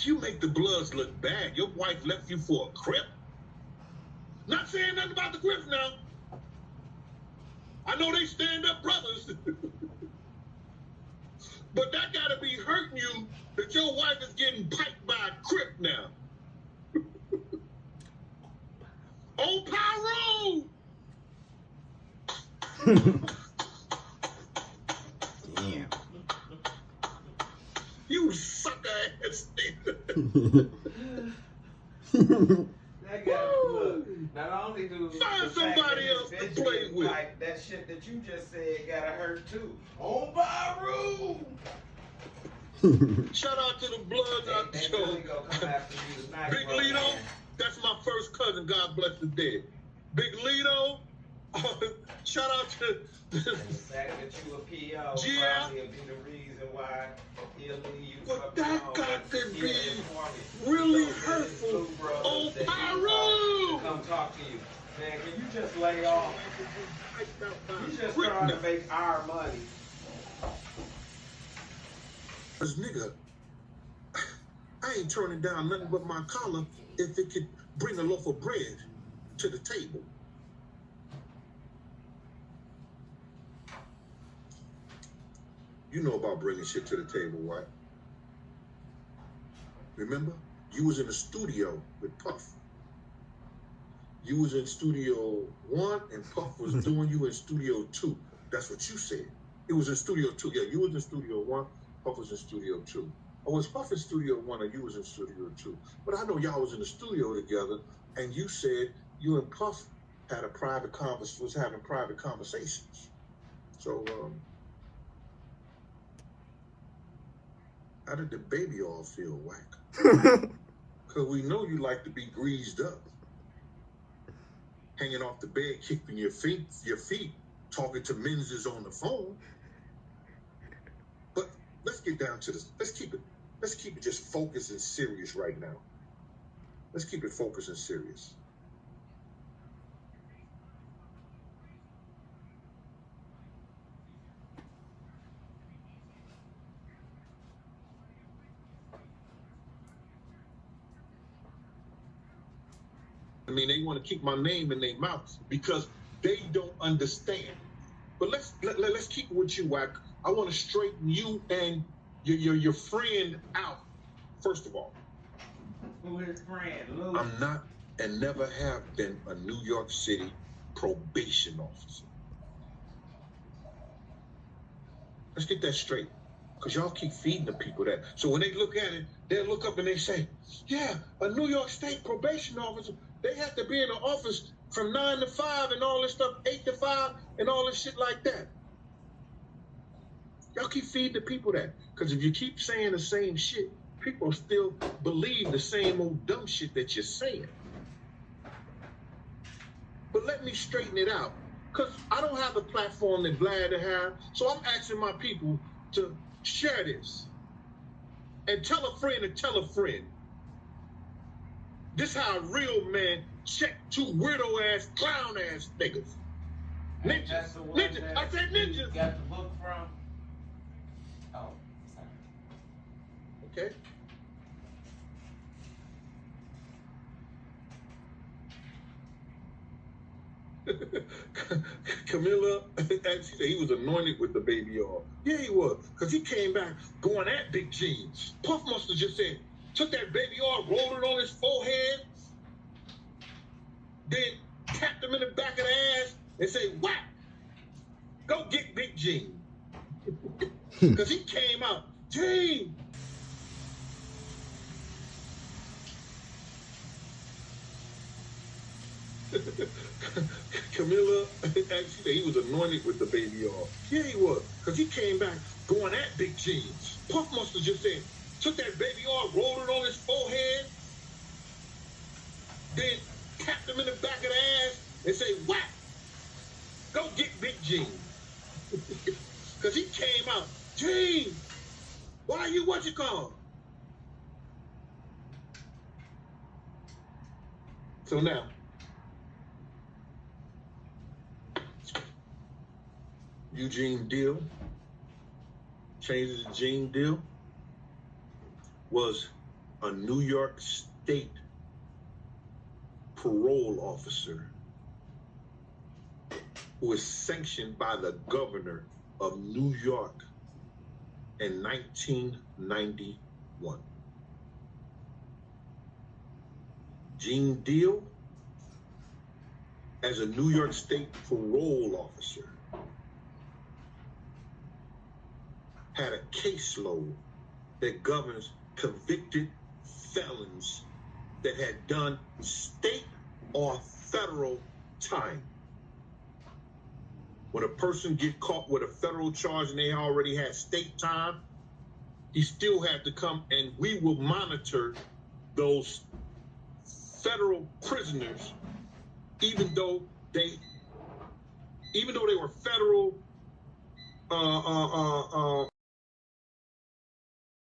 You make the Bloods look bad. Your wife left you for a Crip. Not saying nothing about the Crips now. I know they stand up brothers. But that gotta be hurting you that your wife is getting piped by a Crip now. On Pyro! Damn. You sucker ass nigga. That guy, look, not only do Find somebody else to play with. Like that shit that you just said gotta hurt too. On Baru! Shout out to the Bloods out the show. Really gonna come after you tonight, Big bro, Lito, man. that's my first cousin, God bless the dead. Big Lito, shout out to And the fact that you a PO Yeah. probably will be the reason why he'll leave you. But fucking that alone. got to He be had informed me. really He told me hurtful. his blue brothers On that he Pyro! to come talk to you. Man, can you just lay off? You just trying to make our money. Cause nigga, I ain't turning down nothing but my collar if it could bring a loaf of bread to the table. You know about bringing shit to the table, right? Remember? You was in the studio with Puff. You was in studio 1 and Puff was doing you in studio 2. That's what you said. It was in studio 2. Yeah, you was in studio 1, Puff was in studio 2. Or was Puff in studio 1 or you was in studio 2? But I know y'all was in the studio together and you said you and Puff had a private was having private conversations. So, how did the baby all feel, Wack? Because we know you like to be greased up. Hanging off the bed, kicking your feet, talking to menses on the phone. But let's get down to this. Let's keep it just focused and serious right now. Let's keep it focused and serious. I mean, they want to keep my name in their mouth because they don't understand. But let's keep it with you, Wack. I want to straighten you and your friend out. First of all, Who his friend, Lou? I'm not and never have been a New York City probation officer. Let's get that straight. Because y'all keep feeding the people that. So when they look at it, they'll look up and they say, yeah, a New York State probation officer, they have to be in the office from 9 to 5 and all this stuff, 8 to 5 and all this shit like that. Y'all keep feeding the people that. Because if you keep saying the same shit, people still believe the same old dumb shit that you're saying. But let me straighten it out. Because I don't have the platform that Vlad to have. So I'm asking my people to share this. And tell a friend and tell a friend. This how a real man check 2 weirdo-ass, clown-ass niggas. Hey, Ninjas. that's the one Ninjas. that I said you ninjas. got the book from? Oh, sorry. Okay? Camilla, she said he was anointed with the baby oil. Yeah, he was. Because he came back going at Big G. Puff must have just said, took that baby oil, rolled it on his forehead, then tapped him in the back of the ass and said, whack, go get Big G. Because he came out, Gene. Camilla, she said he was anointed with the baby oil. Yeah, he was. Because he came back going at Big G. Puff must have just said, took that baby oil, rolled it on his forehead, then tapped him in the back of the ass and say, whack, go get Big G. Because he came out, Gene, why you what you call? So now, Eugene Deal, changes to Gene Deal, was a New York State parole officer who was sanctioned by the governor of New York in 1991. Gene Deal, as a New York State parole officer, had a caseload that governs convicted felons that had done state or federal time. When a person get caught with a federal charge and they already had state time, he still had to come, and we will monitor those federal prisoners, even though they were federal